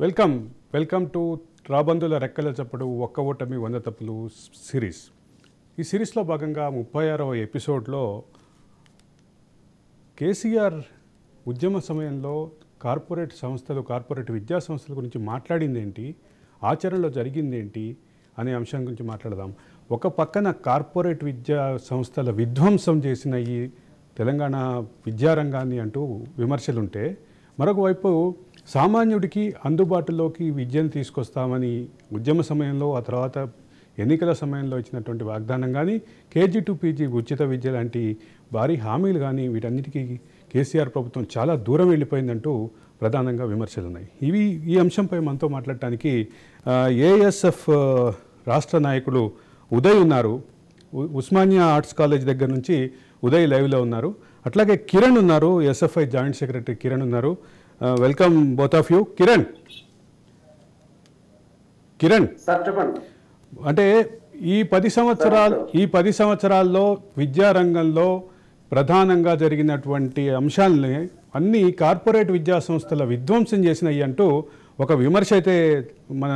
Welcome welcome to రాబందుల రెక్కల చప్పుడు ఒక్క ఓటమి 100 తప్పులు సిరీస్. ఈ సిరీస్లో భాగంగా 36వ ఎపిసోడ్లో కేసీఆర్ ఉద్యమ సమయంలో కార్పొరేట్ విద్యా సంస్థల గురించి మాట్లాడింది ఏంటి, ఆచరణలో జరిగింది ఏంటి అనే అంశం గురించి మాట్లాడదాం. ఒక పక్కన కార్పొరేట్ విద్యా సంస్థల విధ్వంసం చేసిన ఈ తెలంగాణ విద్యారంగాన్ని అంటూ విమర్శలుంటే, మరొక వైపు సామాన్యుడికి అందుబాటులోకి విద్యను తీసుకొస్తామని ఉద్యమ సమయంలో, ఆ తర్వాత ఎన్నికల సమయంలో ఇచ్చినటువంటి వాగ్దానం కానీ, కేజీ టు పీజీ ఉచిత విద్య లాంటి భారీ హామీలు కానీ, వీటన్నిటికీ కేసీఆర్ ప్రభుత్వం చాలా దూరం వెళ్ళిపోయిందంటూ ప్రధానంగా విమర్శలు ఉన్నాయి. ఈ అంశంపై మనతో మాట్లాడటానికి ఏఎస్ఎఫ్ రాష్ట్ర నాయకులు ఉదయ్ ఉన్నారు. ఉస్మానియా ఆర్ట్స్ కాలేజ్ దగ్గర నుంచి ఉదయ్ లైవ్లో ఉన్నారు. అట్లాగే కిరణ్ ఉన్నారు, ఎస్ఎఫ్ఐ జాయింట్ సెక్రటరీ కిరణ్ ఉన్నారు. Welcome both of you. Kiran sir చెప్పండి. అంటే ఈ 10 సంవత్సరాల్లో విద్యారంగంలో ప్రధానంగా జరిగినటువంటి అంశాలని అన్నీ కార్పొరేట్ విద్యా సంస్థల విధ్వంసం చేసినాయి అంటూ ఒక విమర్శ అయితే మన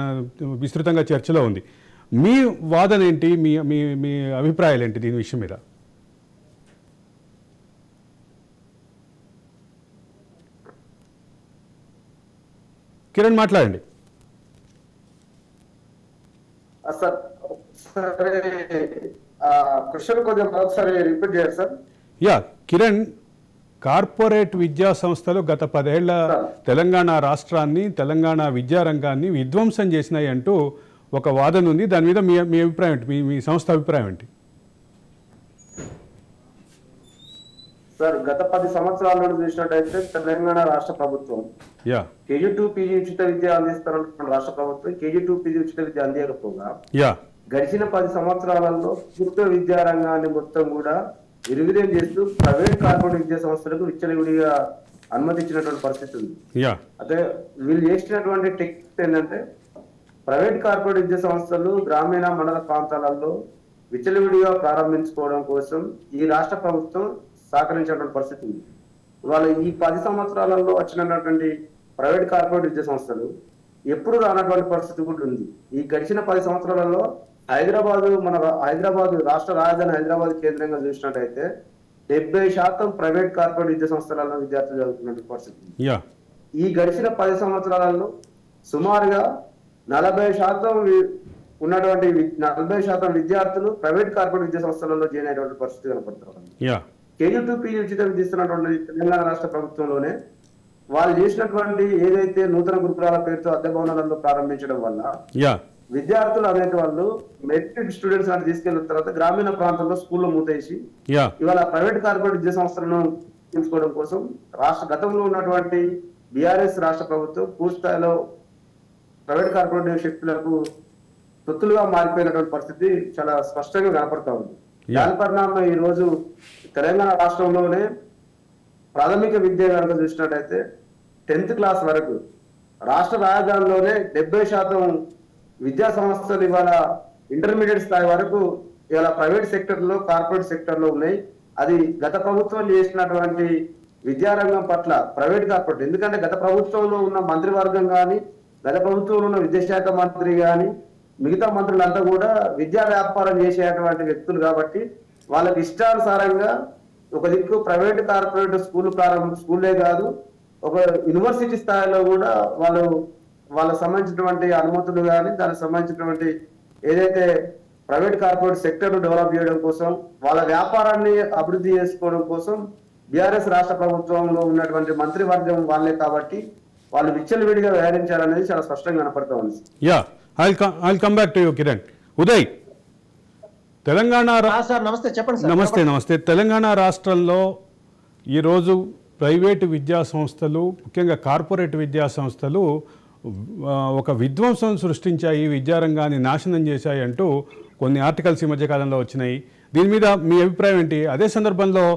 విస్తృతంగా చర్చలో ఉంది. మీ వాదన ఏంటి, మీ మీ మీ అభిప్రాయాలు ఏంటి దీని విషయం మీద? కిరణ్ మాట్లాడండి. సార్ క్వశ్చన్ కొంచెం ఒకసారి రిపీట్ చేయాలి సార్. కిరణ్, కార్పొరేట్ విద్యా సంస్థలు గత 10 ఏళ్ల తెలంగాణ రాష్ట్రాన్ని, తెలంగాణ విద్యారంగాన్ని విధ్వంసం చేసినాయి అంటూ ఒక వాదన ఉంది. దాని మీద మీ అభిప్రాయం ఏంటి, మీ సంస్థ అభిప్రాయం ఏంటి? సార్, గత 10 సంవత్సరాల నుండి చూసినట్టయితే తెలంగాణ రాష్ట్ర ప్రభుత్వం కేజీ టు పీజీ ఉచిత విద్య అందిస్తున్న రాష్ట్ర ప్రభుత్వం కేజీ టు పీజీ ఉచిత విద్య అందించకపోగా గడిచిన 10 సంవత్సరాలలో పూర్తి విద్యారంగాన్ని మొత్తం కూడా నిర్వీర్యం చేస్తూ ప్రైవేట్ కార్పొరేట్ విద్యా సంస్థలకు విచ్చలవిడిగా అనుమతి ఇచ్చినటువంటి పరిస్థితి ఉంది. అదే వీళ్ళు చేసినటువంటి టెక్నిక్స్ ఏంటంటే, ప్రైవేట్ కార్పొరేట్ విద్యా సంస్థలు గ్రామీణ మండల ప్రాంతాలలో విచ్చలవిడిగా ప్రారంభించుకోవడం కోసం ఈ రాష్ట్ర ప్రభుత్వం సహకరించినటువంటి పరిస్థితి ఉంది. ఇవాళ ఈ 10 సంవత్సరాలలో వచ్చినటువంటి ప్రైవేట్ కార్పొరేట్ విద్యా సంస్థలు ఎప్పుడు రానటువంటి పరిస్థితి కూడా ఉంది. ఈ గడిచిన 10 సంవత్సరాలలో హైదరాబాద్ రాష్ట్ర రాజధాని హైదరాబాద్ కేంద్రంగా చూసినట్టయితే 70% ప్రైవేట్ కార్పొరేట్ విద్యా సంస్థలలో విద్యార్థులు చదువుతున్న పరిస్థితి. ఈ గడిచిన 10 సంవత్సరాలలో సుమారుగా 40% ఉన్నటువంటి 40% విద్యార్థులు ప్రైవేట్ కార్పొరేట్ విద్యా సంస్థలలో జాయిన్ అయ్యేటువంటి పరిస్థితి కనపడుతుంది. కేజీ టు పీజీ ఉచిత విద్య ఇస్తున్నటువంటి తెలంగాణ రాష్ట్ర ప్రభుత్వంలోనే వాళ్ళు చేసినటువంటి ఏదైతే నూతన గురుకులాల పేరుతో అద్దె భవనాలలో ప్రారంభించడం వల్ల విద్యార్థులు అనేక వాళ్ళు మెట్రిక్ స్టూడెంట్స్ అంటే తీసుకెళ్లిన తర్వాత గ్రామీణ ప్రాంతంలో స్కూల్లో మూతేసి ఇవాళ ప్రైవేట్ కార్పొరేట్ విద్యా సంస్థలను తీసుకోవడం కోసం గతంలో ఉన్నటువంటి బీఆర్ఎస్ రాష్ట్ర ప్రభుత్వం పూర్తి స్థాయిలో ప్రైవేట్ కార్పొరేట్ శక్తులకు తొత్తులుగా మారిపోయినటువంటి పరిస్థితి చాలా స్పష్టంగా కనపడతా ఉంది. దాని పరిణామం ఈ రోజు తెలంగాణ రాష్ట్రంలోనే ప్రాథమిక విద్య కనుక చూసినట్టయితే 10th క్లాస్ వరకు రాష్ట్ర రాజధానిలోనే 70% విద్యా సంస్థలు ఇవాళ ఇంటర్మీడియట్ స్థాయి వరకు ఇవాళ ప్రైవేట్ సెక్టర్ లో, కార్పొరేట్ సెక్టర్ లో ఉన్నాయి. అది గత ప్రభుత్వం చేసినటువంటి విద్యారంగం పట్ల ప్రైవేట్ కార్పొరేట్, ఎందుకంటే గత ప్రభుత్వంలో ఉన్న మంత్రివర్గం కానీ, గత ప్రభుత్వంలో ఉన్న విద్యాశాఖ మంత్రి కానీ, మిగతా మంత్రులంతా కూడా విద్యా వ్యాపారం చేసేటువంటి వ్యక్తులు కాబట్టి వాళ్ళకి ఇష్టానుసారంగా ఒక దిక్కు ప్రైవేట్ కార్పొరేట్ స్కూల్లే కాదు, ఒక యూనివర్సిటీ స్థాయిలో కూడా వాళ్ళకి సంబంధించినటువంటి అనుమతులు కానీ, దానికి సంబంధించినటువంటి ఏదైతే ప్రైవేట్ కార్పొరేట్ సెక్టర్ డెవలప్ చేయడం కోసం, వాళ్ళ వ్యాపారాన్ని అభివృద్ధి చేసుకోవడం కోసం బీఆర్ఎస్ రాష్ట్ర ప్రభుత్వంలో ఉన్నటువంటి మంత్రివర్గం వాళ్ళే కాబట్టి వాళ్ళు విచ్చలవిడిగా వ్యవహరించాలనేది చాలా స్పష్టంగా కనపడతా ఉంది. I'll come back to you, Kiran. Uday, Telangana నమస్తే. తెలంగాణ రాష్ట్రంలో ఈరోజు ప్రైవేటు విద్యా సంస్థలు, ముఖ్యంగా కార్పొరేట్ విద్యా సంస్థలు ఒక విధ్వంసం సృష్టించాయి, విద్యారంగాన్ని నాశనం చేశాయి అంటూ కొన్ని ఆర్టికల్స్ ఈ మధ్యకాలంలో వచ్చినాయి. దీని మీద మీ అభిప్రాయం ఏంటి? అదే సందర్భంలో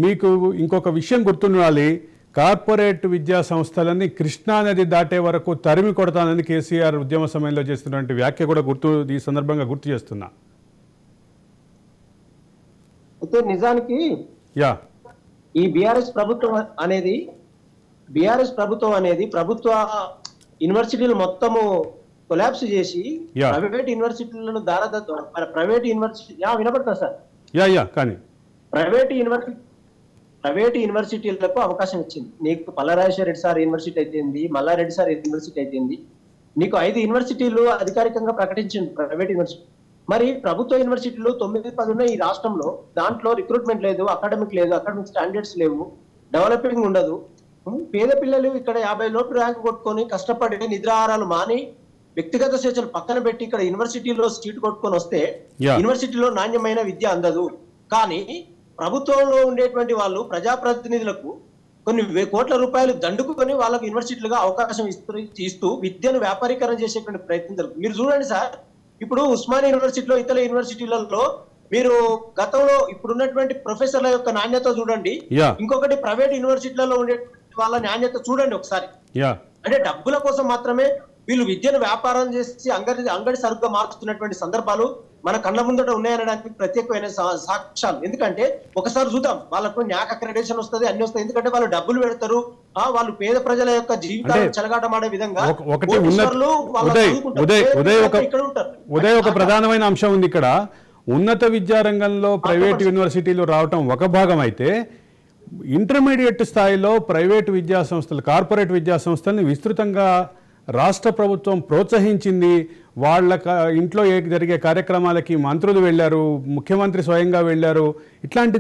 మీకు ఇంకొక విషయం గుర్తుండాలి, కార్పొరేట్ విద్యా సంస్థలన్నీ కృష్ణానది దాటే వరకు తరిమి కొడతానని కేసీఆర్ ఉద్యమ సమయంలో చేస్తున్నటువంటి వ్యాఖ్య కూడా ఈ సందర్భంగా గుర్తు చేస్తున్నా. అయితే నిజానికి ఈ బీఆర్ఎస్ ప్రభుత్వం అనేది ప్రభుత్వ యూనివర్సిటీలు మొత్తము కొలాప్స్ చేసి Yeah. ప్రైవేట్ యూనివర్సిటీలను ప్రైవేట్ యూనివర్సిటీ వినపడతా సార్ యా కానీ ప్రైవేట్ యూనివర్సిటీలకు అవకాశం ఇచ్చింది. నీకు పల్లరాజేశ్వర రెడ్డి సార్ యూనివర్సిటీ అయితేంది, మల్లారెడ్డి సార్ యూనివర్సిటీ అయితేంది, నీకు 5 యూనివర్సిటీలు అధికారికంగా ప్రకటించింది ప్రైవేట్ యూనివర్సిటీ. మరి ప్రభుత్వ యూనివర్సిటీలు 9-10 ఉన్నాయి ఈ రాష్ట్రంలో. దాంట్లో రిక్రూట్మెంట్ లేదు, అకాడమిక్ స్టాండర్డ్స్ లేవు, డెవలపింగ్ ఉండదు. పేద పిల్లలు ఇక్కడ 50 లోపు ర్యాంక్ కొట్టుకొని కష్టపడి నిద్రాహారాలు మాని వ్యక్తిగత స్వేచ్ఛలు పక్కన పెట్టి ఇక్కడ యూనివర్సిటీలో సీట్ కొట్టుకొని వస్తే యూనివర్సిటీలో నాణ్యమైన విద్య అందదు. కానీ ప్రభుత్వంలో ఉండేటువంటి వాళ్ళు ప్రజాప్రతినిధులకు కొన్ని కోట్ల రూపాయలు దండుకుని వాళ్ళకు యూనివర్సిటీలుగా అవకాశం ఇస్తూ విద్యను వ్యాపారీకరణ చేసేటువంటి ప్రయత్నం జరుగుతుంది. మీరు చూడండి సార్, ఇప్పుడు ఉస్మానియా యూనివర్సిటీలో ఇతర యూనివర్సిటీలలో మీరు గతంలో ఇప్పుడున్నటువంటి ప్రొఫెసర్ల యొక్క నాణ్యత చూడండి, ఇంకొకటి ప్రైవేట్ యూనివర్సిటీలలో ఉండే వాళ్ళ నాణ్యత చూడండి ఒకసారి. అంటే డబ్బుల కోసం మాత్రమే వీళ్ళు విద్యను వ్యాపారం చేసి అంగడి సరుగ్గా మార్చుతున్నటువంటి సందర్భాలు మన కళ్ళ ముందట ఉన్నాయనడానికి ప్రత్యేకమైన సాక్ష్యాలు. ఎందుకంటే ఒకసారి చూద్దాం, వాళ్ళకు న్యాక్ అక్రెడిటేషన్ వస్తుంది, అన్ని వస్తాయి. ఎందుకంటే వాళ్ళు డబ్బులు పెడతారు, వాళ్ళు పేద ప్రజల యొక్క జీవితాలను చెలగాటమాడే విధంగా ఉదయ్ ఒక ప్రధానమైన అంశం ఉంది ఇక్కడ. ఉన్నత విద్యారంగంలో ప్రైవేట్ యూనివర్సిటీలు రావటం ఒక భాగం అయితే, ఇంటర్మీడియట్ స్థాయిలో ప్రైవేట్ విద్యా సంస్థలు, కార్పొరేట్ విద్యా సంస్థల్ని విస్తృతంగా రాష్ట్ర ప్రభుత్వం ప్రోత్సహించింది. వాళ్ళ ఇంట్లో జరిగే కార్యక్రమాలకి మంత్రులు వెళ్ళారు, ముఖ్యమంత్రి స్వయంగా వెళ్ళారు. ఇట్లాంటి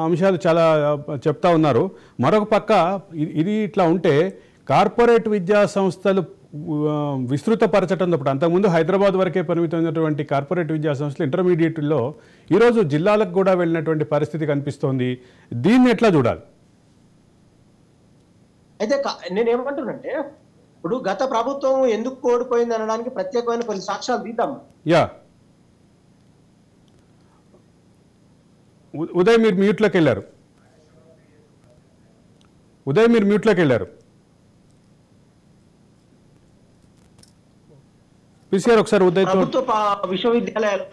అంశాలు చాలా చెప్తా ఉన్నారు. మరొక పక్క ఇది ఇట్లా ఉంటే కార్పొరేట్ విద్యా సంస్థలు విస్తృతపరచడంతో పాటు అంతకుముందు హైదరాబాద్ వరకే పరిమితమైనటువంటి కార్పొరేట్ విద్యా సంస్థలు ఇంటర్మీడియట్లో ఈరోజు జిల్లాలకు కూడా వెళ్ళినటువంటి పరిస్థితి కనిపిస్తోంది. దీన్ని ఎట్లా చూడాలి? అయితే నేనేమంటున్నానంటే, ఇప్పుడు గత ప్రభుత్వం ఎందుకు ఓడిపోయింది అనడానికి ప్రత్యేకమైన కొన్ని సాక్ష్యాలు తీద్దాం. ఉదయ్ మీరు మ్యూట్లోకి వెళ్ళారు. పిసిఆర్ ఒకసారి ఉదయ్. ప్రభుత్వ విశ్వవిద్యాలయాలు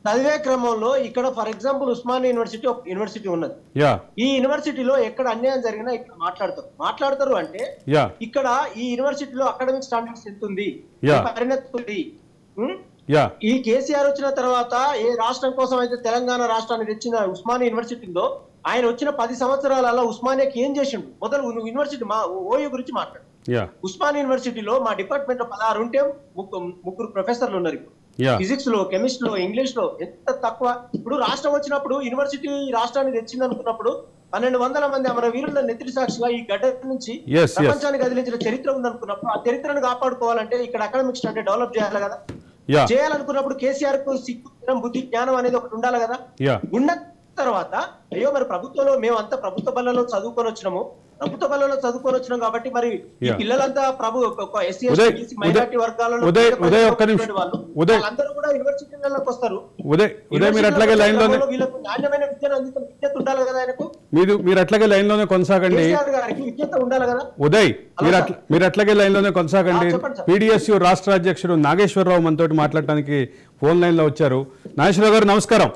చదివే క్రమంలో ఇక్కడ ఫర్ ఎగ్జాంపుల్ ఉస్మానియా యూనివర్సిటీ ఉన్నది. ఈ యూనివర్సిటీలో ఎక్కడ అన్యాయం జరిగినా ఇక్కడ మాట్లాడతారు అంటే ఇక్కడ ఈ యూనివర్సిటీలో అకాడమిక్ స్టాండర్డ్స్ ఎంత ఉంది, పరిణతి ఉంది. ఈ కేసీఆర్ వచ్చిన తర్వాత ఏ రాష్ట్రం కోసం అయితే తెలంగాణ రాష్ట్రాన్ని తెచ్చిన ఉస్మానియా యూనివర్సిటీలో ఆయన వచ్చిన 10 సంవత్సరాలలో ఉస్మానియాకి ఏం చేసిండు? మొదలు యూనివర్సిటీ మా ఓయూ గురించి మాట్లాడు. ఉస్మానియా యూనివర్సిటీలో మా డిపార్ట్మెంట్ లో 16 ఉంటే 3 ప్రొఫెసర్లు ఉన్నారు. ఫిజిక్స్ లో, కెమిస్ట్రీ లో, ఇంగ్లీష్ లో ఎంత తక్కువ. ఇప్పుడు రాష్ట్రం వచ్చినప్పుడు యూనివర్సిటీ రాష్ట్రాన్ని తెచ్చింది అనుకున్నప్పుడు 1200 మంది అమర వీరుల నెత్తి సాక్షిగా ఈ గడ్డ నుంచి ప్రపంచానికి కదిలించిన చరిత్ర ఉందనుకున్నప్పుడు ఆ చరిత్రను కాపాడుకోవాలంటే ఇక్కడ అకాడమిక్ స్టాండర్డ్ డెవలప్ చేయాలి కదా. చేయాలనుకున్నప్పుడు కేసీఆర్ కు సిగ్గు, బుద్ధి, జ్ఞానం అనేది ఒకటి ఉండాలి కదా. ఉన్న తర్వాత అయ్యో మరి ప్రభుత్వంలో మేమంతా ప్రభుత్వ బళ్ళలో చదువుకొని వచ్చినాము కాబట్టి మరి ఈ పిల్లలంతా ఎస్సీ ఎస్టీ మైనారిటీ వర్గాలలో వాళ్ళందరూ కూడా యూనివర్సిటీలకు వస్తారు. నాణ్యమైన విద్యను అందించిన విద్యత ఉండాలి కదా ఆయనకు. మీరు అట్లాగే లైన్ లోనే కొనసాగండి. విద్యత ఉండాలి కదా. ఉదయ్ మీరు అట్లాగే లైన్ లోనే కొనసాగండి. PDSU రాష్ట్ర అధ్యక్షుడు నాగేశ్వరరావు మనతోటి మాట్లాడటానికి ఫోన్ లైన్ లో వచ్చారు. నాగేశ్వరరావు గారు నమస్కారం.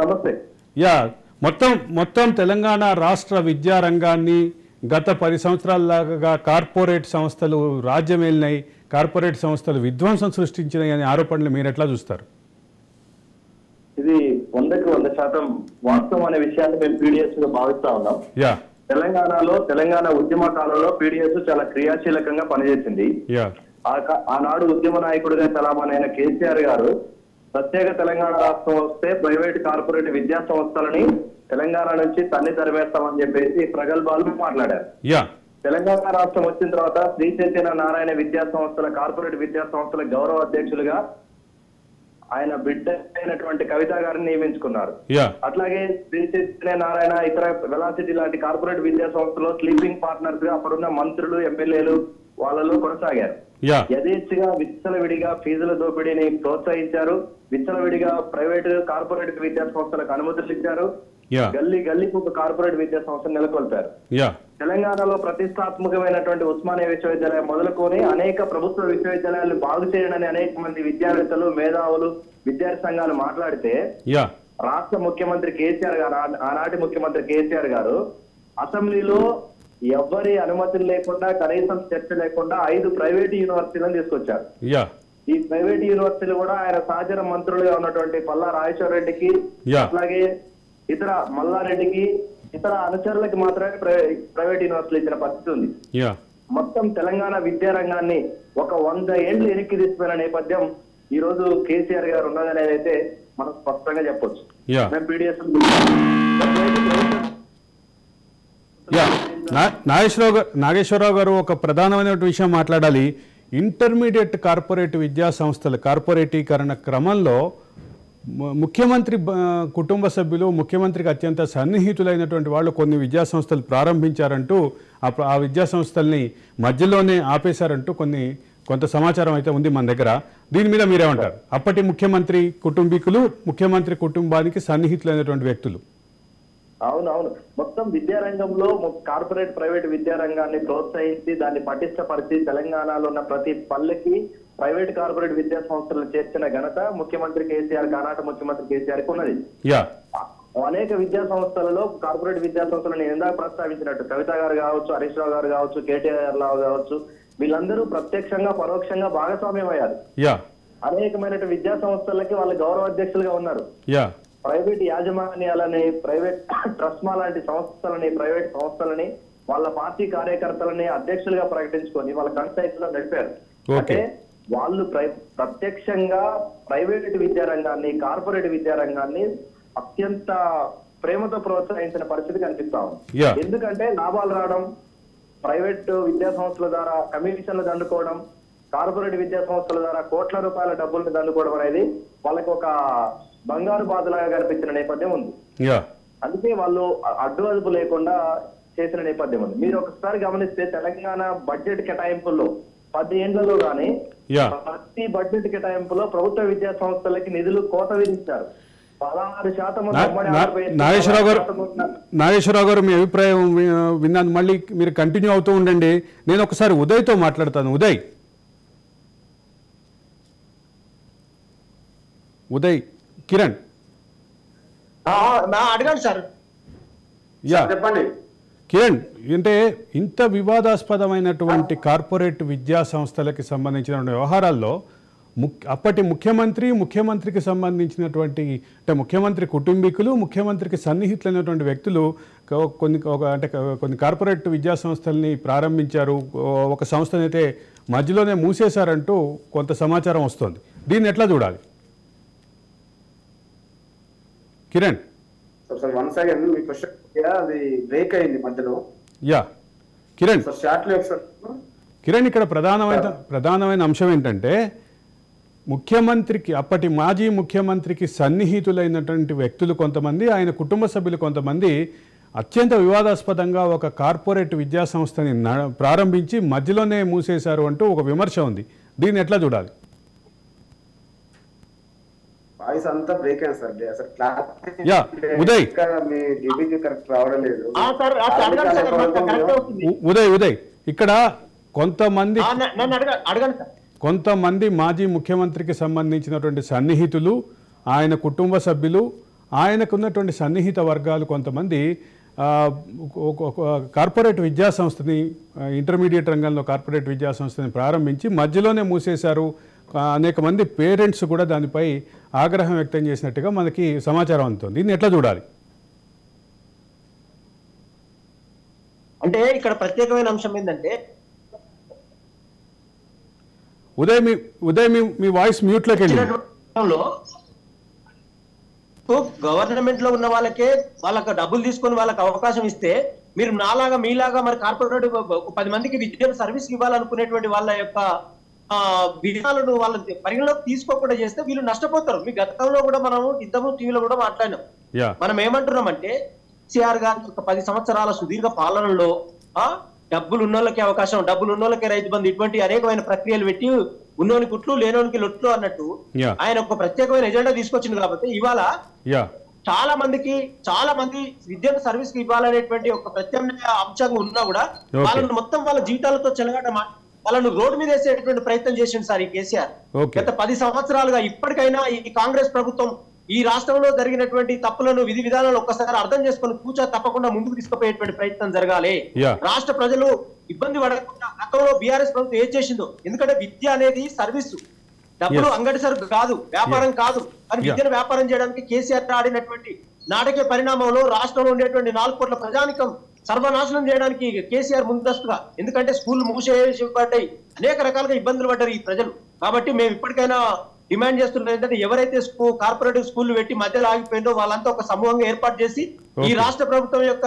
నమస్తే. మొత్తం తెలంగాణ రాష్ట్ర విద్యారంగాన్ని గత 10 సంవత్సరాలలాగా కార్పొరేట్ సంస్థలు రాజ్యమేలినాయి, కార్పొరేట్ సంస్థలు విధ్వంసం సృష్టించినాయి అనే ఆరోపణలు మీరు ఎట్లా చూస్తారు? ఇది 100% వాస్తవం అనే విషయాన్ని మేము PDSU లో భావిస్తా ఉన్నాం. తెలంగాణ ఉద్యమ కాలంలో PDSU చాలా క్రియాశీలకంగా పనిచేసింది. ఆనాడు ఉద్యమ నాయకుడిగా చలామణైన కేసీఆర్ గారు ప్రత్యేక తెలంగాణ రాష్ట్రం వస్తే ప్రైవేట్ కార్పొరేట్ విద్యా సంస్థలని తెలంగాణ నుంచి తన్ని తరివేస్తామని చెప్పేసి ప్రగల్భాలు మాట్లాడారు. తెలంగాణ రాష్ట్రం వచ్చిన తర్వాత శ్రీ చైతన్య నారాయణ విద్యా సంస్థల కార్పొరేట్ విద్యా సంస్థల గౌరవ అధ్యక్షులుగా ఆయన బిడ్డ అయినటువంటి కవిత గారిని నియమించుకున్నారు. అట్లాగే శ్రీ చైతన్య నారాయణ ఇతర వెలాసిటీ లాంటి కార్పొరేట్ విద్యా సంస్థలో స్లీపింగ్ పార్ట్నర్స్ గా అప్పుడున్న మంత్రులు, ఎమ్మెల్యేలు వాళ్ళలో కొనసాగారు. యథేచ్ఛగా విచ్చలవిడిగా ఫీజుల దోపిడీని ప్రోత్సహించారు. విచ్చలవిడిగా ప్రైవేట్ కార్పొరేట్ విద్యా సంస్థలకు అనుమతులు ఇచ్చారు. గల్లీకి ఒక కార్పొరేట్ విద్యా సంస్థను నెలకొల్పారు. తెలంగాణలో ప్రతిష్టాత్మకమైనటువంటి ఉస్మానియా విశ్వవిద్యాలయం మొదలుకొని అనేక ప్రభుత్వ విశ్వవిద్యాలయాలు బాగు చేయడని అనేక మంది విద్యావేత్తలు, మేధావులు, విద్యార్థి సంఘాలు మాట్లాడితే రాష్ట్ర ముఖ్యమంత్రి కేసీఆర్ గారు, ఆనాటి ముఖ్యమంత్రి కేసీఆర్ గారు అసెంబ్లీలో ఎవరి అనుమతులు లేకుండా కనీసం చర్చ లేకుండా 5 ప్రైవేట్ యూనివర్సిటీలను తీసుకొచ్చారు. ఈ ప్రైవేట్ యూనివర్సిటీలు కూడా ఆయన సహచర మంత్రులుగా ఉన్నటువంటి పల్లా రాజేశ్వర రెడ్డికి అట్లాగే ఇతర మల్లారెడ్డికి ఇతర అనుచరులకి మాత్రమే ప్రైవేట్ యూనివర్సిటీలు ఇచ్చిన పరిస్థితి ఉంది. మొత్తం తెలంగాణ విద్యారంగాన్ని ఒక 100 ఏళ్లు వెనక్కి తీసుకున్న నేపథ్యం ఈ రోజు కేసీఆర్ గారు ఉన్నదనేది అయితే మనం స్పష్టంగా చెప్పొచ్చు. మేము పీడిఎస్ నాగేశ్వరరావు గారు ఒక ప్రధానమైన విషయం మాట్లాడాలి. ఇంటర్మీడియట్ కార్పొరేట్ విద్యా సంస్థల కార్పొరేటీకరణ క్రమంలో ముఖ్యమంత్రి కుటుంబ సభ్యులు ముఖ్యమంత్రికి అత్యంత సన్నిహితులైనటువంటి వాళ్ళు కొన్ని విద్యా సంస్థలు ప్రారంభించారంటూ ఆ విద్యా సంస్థల్ని మధ్యలోనే ఆపేశారంటూ కొంత సమాచారం అయితే ఉంది మన దగ్గర. దీని మీద మీరేమంటారు? అప్పటి ముఖ్యమంత్రి కుటుంబీకులు ముఖ్యమంత్రి కుటుంబానికి సన్నిహితులైనటువంటి వ్యక్తులు. అవునవును, మొత్తం విద్యారంగంలో కార్పొరేట్ ప్రైవేట్ విద్యారంగాన్ని ప్రోత్సహించి దాన్ని పటిష్టపరిచి తెలంగాణలో ఉన్న ప్రతి పల్లెకి ప్రైవేట్ కార్పొరేట్ విద్యా సంస్థలు చేర్చిన ఘనత ముఖ్యమంత్రి కేసీఆర్, కర్ణాటక ముఖ్యమంత్రి కేసీఆర్ కి ఉన్నది. అనేక విద్యా సంస్థలలో కార్పొరేట్ విద్యా సంస్థలను ఇందాక ప్రస్తావించినట్టు కవిత గారు కావచ్చు, హరీష్ రావు గారు కావచ్చు, కేటీఆర్ రావు కావచ్చు, వీళ్ళందరూ ప్రత్యక్షంగా పరోక్షంగా భాగస్వామ్యం అయ్యారు. అనేకమైన విద్యా సంస్థలకి వాళ్ళ గౌరవ అధ్యక్షులుగా ఉన్నారు. ప్రైవేట్ యాజమాన్యాలని, ప్రైవేట్ ట్రస్మా లాంటి సంస్థలని, ప్రైవేట్ సంస్థలని వాళ్ళ పార్టీ కార్యకర్తలని అధ్యక్షులుగా ప్రకటించుకొని వాళ్ళ కన్సైన్స్ లో నడిపారు. అంటే వాళ్ళు ప్రత్యక్షంగా ప్రైవేట్ విద్యారంగాన్ని, కార్పొరేట్ విద్యారంగాన్ని అత్యంత ప్రేమతో ప్రోత్సహించిన పరిస్థితి కనిపిస్తా ఉంది. ఎందుకంటే లాభాలు రావడం, ప్రైవేట్ విద్యా సంస్థల ద్వారా కమిషన్లు దండుకోవడం, కార్పొరేట్ విద్యా సంస్థల ద్వారా కోట్ల రూపాయల డబ్బుల్ని దండుకోవడం అనేది వాళ్ళకి ఒక బంగారు బాధలాగా కనిపించిన నేపథ్యం ఉంది. అందుకే వాళ్ళు అడ్డు అదుపు లేకుండా చేసిన నేపథ్యం ఉంది. మీరు ఒకసారి గమనిస్తే తెలంగాణ బడ్జెట్ కేటాయింపుల్లో 10 ఏళ్లలో గానీ ప్రతి బడ్జెట్ కేటాయింపులో ప్రభుత్వ విద్యా సంస్థలకి నిధులు కోత విధించారు. 16%. నాగేశ్వరరావు గారు మీ అభిప్రాయం విన్నాను. మళ్ళీ మీరు కంటిన్యూ అవుతూ ఉండండి. నేను ఒకసారి ఉదయ్తో మాట్లాడతాను. ఉదయ్, కిరణ్ అడగండి సార్. చెప్పండి కిరణ్, అంటే ఇంత వివాదాస్పదమైనటువంటి కార్పొరేట్ విద్యా సంస్థలకి సంబంధించిన వ్యవహారాల్లో అప్పటి ముఖ్యమంత్రికి సంబంధించినటువంటి అంటే ముఖ్యమంత్రి కుటుంబీకులు ముఖ్యమంత్రికి సన్నిహితులైనటువంటి వ్యక్తులు కొన్ని కార్పొరేట్ విద్యా సంస్థల్ని ప్రారంభించారు. ఒక సంస్థని అయితే మధ్యలోనే మూసేశారంటూ కొంత సమాచారం వస్తుంది. దీన్ని ఎట్లా చూడాలి కిరణ్? సార్ 1 సెకండ్, మీ క్వశ్చన్ అది బ్రేక్ అయింది మధ్యలో. కిరణ్ కిరణ్ ఇక్కడ ప్రధానమైన అంశం ఏంటంటే అప్పటి మాజీ ముఖ్యమంత్రికి సన్నిహితులైనటువంటి వ్యక్తులు కొంతమంది, ఆయన కుటుంబ సభ్యులు కొంతమంది అత్యంత వివాదాస్పదంగా ఒక కార్పొరేట్ విద్యా సంస్థని ప్రారంభించి మధ్యలోనే మూసేశారు అంటూ ఒక విమర్శ ఉంది. దీన్ని ఎట్లా చూడాలి? వాయిస్ అంతా బ్రేక్ అయింది సార్. అసలు ఉదయ్ కరెక్ట్ రావడం లేదు. ఉదయ్ ఇక్కడ కొంతమంది మాజీ ముఖ్యమంత్రికి సంబంధించినటువంటి సన్నిహితులు, ఆయన కుటుంబ సభ్యులు, ఆయనకున్నటువంటి సన్నిహిత వర్గాలు కొంతమంది కార్పొరేట్ విద్యా సంస్థని, ఇంటర్మీడియట్ రంగంలో కార్పొరేట్ విద్యా సంస్థని ప్రారంభించి మధ్యలోనే మూసేశారు. అనేక మంది పేరెంట్స్ కూడా దానిపై ఆగ్రహం వ్యక్తం చేసినట్టుగా మనకి సమాచారం అందుతుంది. దీన్ని ఎట్లా చూడాలి? అంటే ఇక్కడ ప్రత్యేకమైన అంశం ఏంటంటే ఉదయ్ మీ వాయిస్ మ్యూట్ లోకి వెళ్ళి. గవర్నమెంట్ లో ఉన్న వాళ్ళకి డబ్బులు తీసుకొని వాళ్ళకి అవకాశం ఇస్తే మీరు మీలాగా మరి కార్పొరేట్ 10 మందికి విద్య సర్వీస్ ఇవ్వాలనుకునేటువంటి వాళ్ళ యొక్క విధానాలను వాళ్ళ పరిగణలోకి తీసుకోకుండా చేస్తే వీళ్ళు నష్టపోతారు. మీ గతంలో కూడా మనం ఇంతకు టీవీలో కూడా మాట్లాడినాం. మనం ఏమంటున్నామంటే కేసీఆర్ గారి 10 సంవత్సరాల సుదీర్ఘ పాలనలో డబ్బులు ఉన్నోళ్ళకి అవకాశం, డబ్బులు ఉన్నోళ్ళకి రైతు బంధు, ఇటువంటి అనేకమైన ప్రక్రియలు పెట్టి ఉన్నోని కుట్లు లేనోనికి లొట్లు అన్నట్టు ఆయన ఒక ప్రత్యేకమైన ఎజెండా తీసుకొచ్చింది. కాబట్టి ఇవాళ చాలా మంది విద్యను సర్వీస్ కి ఇవ్వాలనేటువంటి ఒక ప్రత్యామ్నాయ అంశంగా ఉన్నా కూడా వాళ్ళని మొత్తం వాళ్ళ జీవితాలతో చెలగాట వాళ్ళను రోడ్డు మీద వేసేటువంటి ప్రయత్నం చేసింది సార్ ఈ కేసీఆర్. గత 10 సంవత్సరాలుగా. ఇప్పటికైనా ఈ కాంగ్రెస్ ప్రభుత్వం ఈ రాష్ట్రంలో జరిగినటువంటి తప్పులను విధి విధానాలు ఒక్కసారి అర్థం చేసుకొని కూర్చో తప్పకుండా ముందుకు తీసుకుపోయేటువంటి ప్రయత్నం జరగాలి. రాష్ట్ర ప్రజలు ఇబ్బంది పడకుండా గతంలో బీఆర్ఎస్ ప్రభుత్వం ఏం చేసిందో, ఎందుకంటే విద్య అనేది సర్వీసు, డబ్బులు అంగడి సరుకు కాదు, వ్యాపారం కాదు. కానీ విద్యను వ్యాపారం చేయడానికి కేసీఆర్ ఆడినటువంటి నాటకీయ పరిణామంలో రాష్ట్రంలో ఉండేటువంటి 4 కోట్ల ప్రజానికం సర్వనాశనం చేయడానికి కేసీఆర్ ముందస్తుగా, ఎందుకంటే స్కూల్ మూసేయబడ్డాయి, అనేక రకాలుగా ఇబ్బందులు పడ్డారు ఈ ప్రజలు. కాబట్టి మేము ఇప్పటికైనా డిమాండ్ చేస్తున్నది ఏంటంటే, ఎవరైతే కార్పొరేటివ్ స్కూల్ పెట్టి మధ్యలో ఆగిపోయిందో వాళ్ళంతా ఒక సమూహంగా ఏర్పాటు చేసి ఈ రాష్ట్ర ప్రభుత్వం యొక్క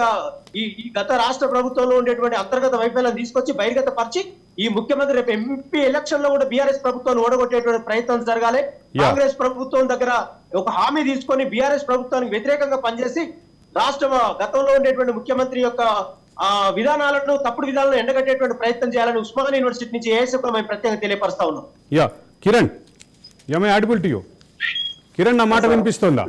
ఈ గత రాష్ట్ర ప్రభుత్వంలో ఉండేటువంటి అంతర్గత వైఫల్యాన్ని తీసుకొచ్చి బహిర్గత పరిచి ఈ ముఖ్యమంత్రి రేపు ఎంపీ ఎలక్షన్ లో కూడా బీఆర్ఎస్ ప్రభుత్వాన్ని ఓడగొట్టేటువంటి ప్రయత్నం జరగాలి. కాంగ్రెస్ ప్రభుత్వం దగ్గర ఒక హామీ తీసుకొని బీఆర్ఎస్ ప్రభుత్వానికి వ్యతిరేకంగా పనిచేసి రాష్ట్ర గతంలో ఉండేటువంటి ముఖ్యమంత్రి యొక్క విధానాలను, తప్పుడు విధానాలను ఎండగట్టేటువంటి ప్రయత్నం చేయాలని ఉస్మానియా యూనివర్సిటీ నుంచి ఏఎస్ఎఫ్ మేము ప్రత్యేకంగా తెలియపరుస్తా ఉన్నాం. Kiran, am I audible to you? Kiran, నా మాట వినిపిస్తుందా?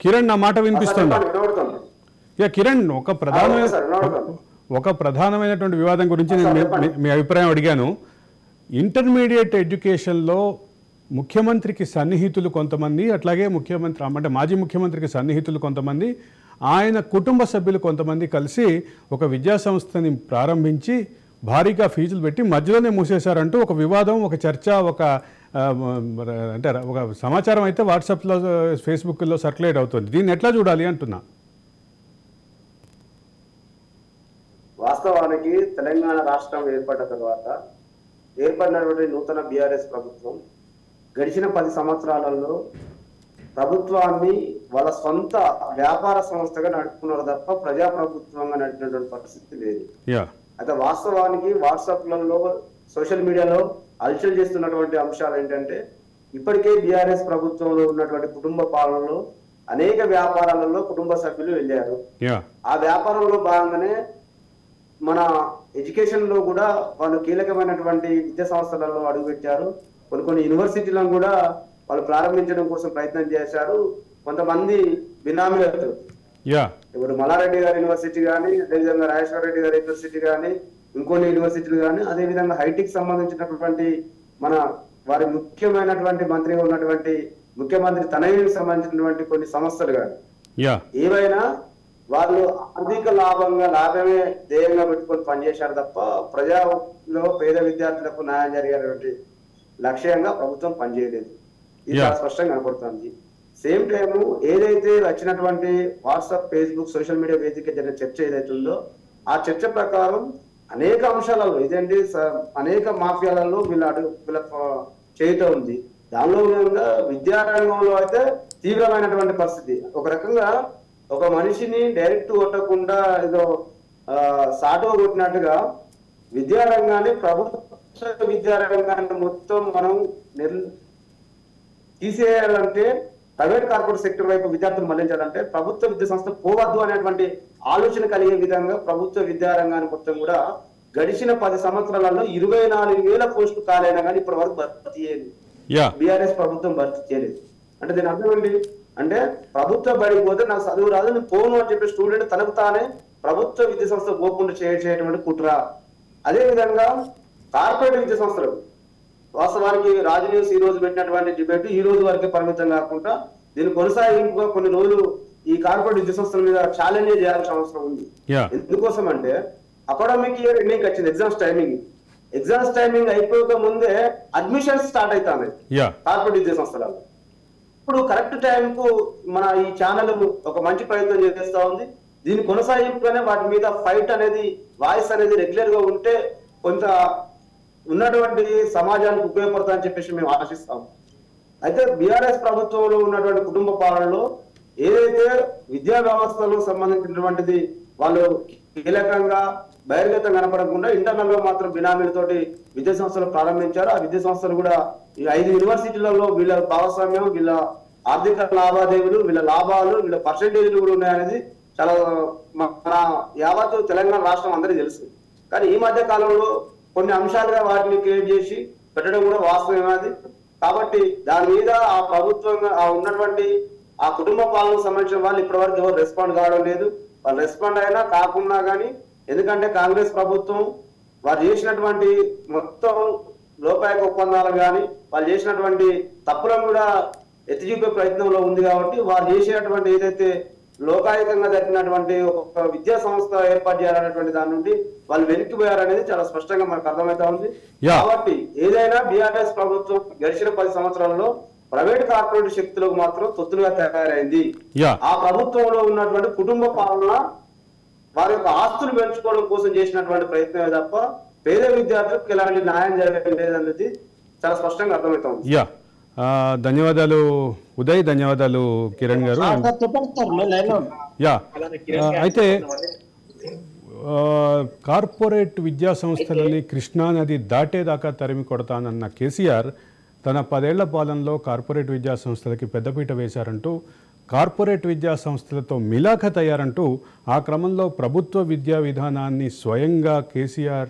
కిరణ్, నా మాట వినిపిస్తుందా? కిరణ్, ఒక ప్రధానమైనటువంటి వివాదం గురించి నేను మీ అభిప్రాయం అడిగాను. ఇంటర్మీడియట్ ఎడ్యుకేషన్లో ముఖ్యమంత్రికి సన్నిహితులు కొంతమంది, అట్లాగే ముఖ్యమంత్రి అంటే మాజీ ముఖ్యమంత్రికి సన్నిహితులు కొంతమంది, ఆయన కుటుంబ సభ్యులు కొంతమంది కలిసి ఒక విద్యా సంస్థని ప్రారంభించి భారీగా ఫీజులు పెట్టి మధ్యలోనే మూసేశారంటూ ఒక వివాదం, ఒక చర్చ, అంటే ఒక సమాచారం అయితే వాట్సాప్లో, ఫేస్బుక్లో సర్క్యులేట్ అవుతుంది. దీన్ని ఎట్లా చూడాలి అంటున్నా. వాస్తవానికి తెలంగాణ రాష్ట్రం ఏర్పడ్డ తర్వాత ఏర్పడినటువంటి నూతన బీఆర్ఎస్ ప్రభుత్వం గడిచిన 10 సంవత్సరాలలో ప్రభుత్వాన్ని వాళ్ళ సొంత వ్యాపార సంస్థగా నడుపుకున్నారు తప్ప ప్రజాప్రభుత్వంగా నడిపినటువంటి పరిస్థితి లేదు. అయితే వాస్తవానికి వాట్సాప్లలో, సోషల్ మీడియాలో అలచల్ చేస్తున్నటువంటి అంశాలు ఏంటంటే, ఇప్పటికే బీఆర్ఎస్ ప్రభుత్వంలో ఉన్నటువంటి కుటుంబ పాలనలో అనేక వ్యాపారాలలో కుటుంబ సభ్యులు వెళ్ళారు. ఆ వ్యాపారంలో భాగంగానే మన ఎడ్యుకేషన్ లో కూడా వాళ్ళు కీలకమైనటువంటి విద్యా సంస్థలలో అడుగుపెట్టారు. కొన్ని యూనివర్సిటీలను కూడా వాళ్ళు ప్రారంభించడం కోసం ప్రయత్నం చేశారు. కొంతమంది బినామీలతో, ఇప్పుడు మల్లారెడ్డి గారి యూనివర్సిటీ కానీ, అదేవిధంగా రాజేశ్వర రెడ్డి గారి యూనివర్సిటీ కానీ, ఇంకొన్ని యూనివర్సిటీలు కానీ, అదేవిధంగా హైటెక్ సంబంధించినటువంటి మన వారి ముఖ్యమైనటువంటి మంత్రిగా ఉన్నటువంటి ముఖ్యమంత్రి తనయునికి సంబంధించినటువంటి కొన్ని సంస్థలు కానీ, ఏవైనా వాళ్ళు ఆర్థిక లాభమే ధ్యేయంగా పెట్టుకొని పనిచేశారు తప్ప ప్రజల్లో పేద విద్యార్థులకు న్యాయం జరిగేటువంటి లక్ష్యంగా ప్రభుత్వం పనిచేయలేదు. ఇది చాలా స్పష్టంగా కనపడుతుంది. సేమ్ టైం ఏదైతే వచ్చినటువంటి వాట్సాప్, ఫేస్బుక్, సోషల్ మీడియా వేదిక జరిగిన చర్చ ఏదైతుందో ఆ చర్చ ప్రకారం అనేక అంశాలలో ఇదేంటి అనేక మాఫియాలలో వీళ్ళ చేత ఉంది. దానిలో విద్యారంగంలో అయితే తీవ్రమైనటువంటి పరిస్థితి. ఒక రకంగా ఒక మనిషిని డైరెక్ట్ కొట్టకుండా ఏదో సాటుగా కొట్టినట్టుగా విద్యారంగాన్ని, ప్రభుత్వ విద్యారంగాన్ని మొత్తం మనం తీసేయాలంటే, ప్రైవేట్ కార్పొరేట్ సెక్టర్ వైపు విద్యార్థులు మళ్లించాలంటే ప్రభుత్వ విద్యా సంస్థ పోవద్దు అనేటువంటి ఆలోచన కలిగే విధంగా ప్రభుత్వ విద్యారంగాన్ని మొత్తం కూడా గడిచిన 10 సంవత్సరాలలో 24,000 పోస్టులు కాలేనా కానీ ఇప్పటి వరకు భర్తీ చేయలేదు. బీఆర్ఎస్ ప్రభుత్వం భర్తీ చేయలేదు. అంటే దీని అర్థం ఏంటి అంటే, ప్రభుత్వ బడికి పోతే నాకు చదువు రాదు, నేను పోను అని చెప్పి స్టూడెంట్ తనకు తానే ప్రభుత్వ విద్యా సంస్థ పోకుండా చేయటువంటి కుట్ర. అదేవిధంగా కార్పొరేట్ విద్యా సంస్థలు వాస్తవానికి రాజు న్యూస్ ఈ రోజు పెట్టినటువంటి డిబేట్ ఈ రోజు వరకే పరిమితం కాకుండా దీన్ని కొనసాగింపుగా కొన్ని రోజులు ఈ కార్పొరేట్ విద్యా సంస్థల మీద ఛాలెంజ్ చేయాల్సిన అవసరం ఉంది. ఎందుకోసం అంటే, అకాడమిక్ ఇయర్ ఎండింగ్ వచ్చింది, ఎగ్జామ్స్ టైమింగ్ అయిపోక ముందే అడ్మిషన్స్ స్టార్ట్ అవుతాయి కార్పొరేట్ విద్యా సంస్థలలో. ఇప్పుడు కరెక్ట్ టైం కు మన ఈ ఛానల్ ఒక మంచి ప్రయత్నం చేస్తా ఉంది. దీని కొనసాగింపుగానే వాటి మీద ఫైట్ అనేది, వాయిస్ అనేది రెగ్యులర్ గా ఉంటే కొంత ఉన్నటువంటి సమాజానికి ఉపయోగపడతామని చెప్పేసి మేము ఆశిస్తాం. అయితే బీఆర్ఎస్ ప్రభుత్వంలో ఉన్నటువంటి కుటుంబ పాలనలో ఏదైతే విద్యా వ్యవస్థలో సంబంధించినటువంటిది వాళ్ళు కీలకంగా బహిర్గతం కనపడకుండా ఇంటర్నల్ గా మాత్రం బినామీలతోటి విద్యా సంస్థలు ప్రారంభించారు. ఆ విద్యా సంస్థలు కూడా ఈ 5 యూనివర్సిటీలలో వీళ్ళ భాగస్వామ్యం, వీళ్ళ ఆర్థిక లావాదేవీలు, వీళ్ళ లాభాలు, వీళ్ళ పర్సెంటేజ్లు కూడా ఉన్నాయనేది చాలా మన యావత్తు తెలంగాణ రాష్ట్రం అందరికీ తెలుసు. కానీ ఈ మధ్య కాలంలో కొన్ని అంశాలుగా వాటిని క్రియేట్ చేసి పెట్టడం కూడా వాస్తవమేది. కాబట్టి దాని మీద ఆ ప్రభుత్వంగా ఉన్నటువంటి ఆ కుటుంబ పాలనకు సంబంధించిన వాళ్ళు ఇప్పటి వరకు ఎవరు రెస్పాండ్ కావడం లేదు. వాళ్ళు రెస్పాండ్ అయినా కాకుండా కానీ, ఎందుకంటే కాంగ్రెస్ ప్రభుత్వం వారు చేసినటువంటి మొత్తం లోపాయక ఒప్పందాలు కానీ వాళ్ళు చేసినటువంటి తప్పులను కూడా ఎత్తి చూపే ప్రయత్నంలో ఉంది. కాబట్టి వారు చేసేటువంటి ఏదైతే లోకాయుతంగా జరిగినటువంటి ఒక విద్యా సంస్థ ఏర్పాటు చేయాలనేటువంటి దాని నుండి వాళ్ళు వెనక్కిపోయారనేది చాలా స్పష్టంగా మనకు అర్థమవుతా ఉంది. కాబట్టి ఏదైనా బీఆర్ఎస్ ప్రభుత్వం గడిచిన 10 సంవత్సరాలలో ప్రైవేట్ కార్పొరేట్ శక్తులకు మాత్రం తొత్తులుగా తయారైంది. ఆ ప్రభుత్వంలో ఉన్నటువంటి కుటుంబ పాలన వారి యొక్క ఆస్తులు పెంచుకోవడం కోసం చేసినటువంటి ప్రయత్నమే తప్ప పేద విద్యార్థులకు ఎలాంటి న్యాయం జరగలేదనేది చాలా స్పష్టంగా అర్థమవుతుంది. ధన్యవాదాలు ఉదయ్, ధన్యవాదాలు కిరణ్ గారు. అయితే కార్పొరేట్ విద్యా సంస్థలని కృష్ణానది దాటేదాకా తరిమి కొడతానన్న కేసీఆర్ తన 10 ఏళ్ల పాలనలో కార్పొరేట్ విద్యా సంస్థలకి పెద్దపీట వేశారంటూ, కార్పొరేట్ విద్యా సంస్థలతో మిలాఖత్ అయ్యారంటూ, ఆ క్రమంలో ప్రభుత్వ విద్యా విధానాన్ని స్వయంగా కేసీఆర్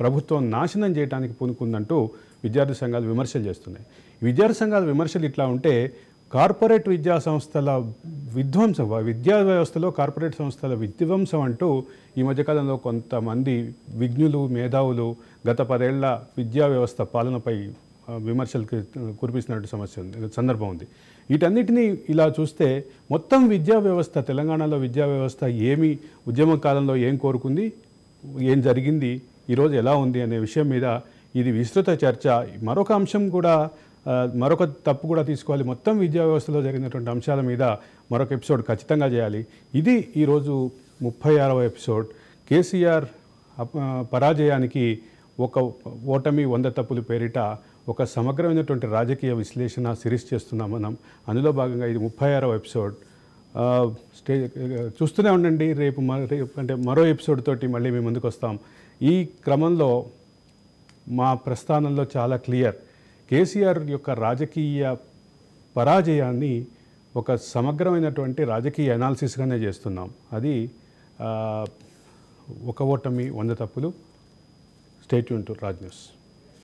ప్రభుత్వం నాశనం చేయడానికి పూనుకుందంటూ విద్యార్థి సంఘాలు విమర్శలు చేస్తున్నాయి. విద్యార్థి సంఘాల విమర్శలు ఇట్లా ఉంటే, కార్పొరేట్ విద్యా సంస్థల విధ్వంసం, విద్యా వ్యవస్థలో కార్పొరేట్ సంస్థల విధ్వంసం అంటూ ఈ మధ్యకాలంలో కొంతమంది విజ్ఞులు, మేధావులు గత 10 ఏళ్ల విద్యా వ్యవస్థ పాలనపై విమర్శలు కురిపిస్తున్నట్టు సందర్భం ఉంది. వీటన్నిటినీ ఇలా చూస్తే మొత్తం విద్యా వ్యవస్థ, తెలంగాణలో విద్యా వ్యవస్థ ఏమి ఉద్యమ కాలంలో ఏం కోరుకుంది, ఏం జరిగింది, ఈరోజు ఎలా ఉంది అనే విషయం మీద ఇది విస్తృత చర్చ. మరొక అంశం కూడా, మరొక తప్పు కూడా తీసుకోవాలి. మొత్తం విద్యా వ్యవస్థలో జరిగినటువంటి అంశాల మీద మరొక ఎపిసోడ్ ఖచ్చితంగా చేయాలి. ఇది ఈరోజు 36వ ఎపిసోడ్. కేసీఆర్ పరాజయానికి ఒక ఓటమి 100 తప్పులు పేరిట ఒక సమగ్రమైనటువంటి రాజకీయ విశ్లేషణ సిరీస్ చేస్తున్నాం మనం. అందులో భాగంగా ఇది 36వ ఎపిసోడ్. చూస్తూనే ఉండండి. రేపు అంటే మరో ఎపిసోడ్ తోటి మళ్ళీ మేము ముందుకు వస్తాం. ఈ క్రమంలో మా ప్రస్థానంలో చాలా క్లియర్, కేసీఆర్ యొక్క రాజకీయ పరాజయాన్ని ఒక సమగ్రమైనటువంటి రాజకీయ అనాలిసిస్గానే చేస్తున్నాం. అది ఒక ఓటమి 100 తప్పులు. Stay tune to Raj news.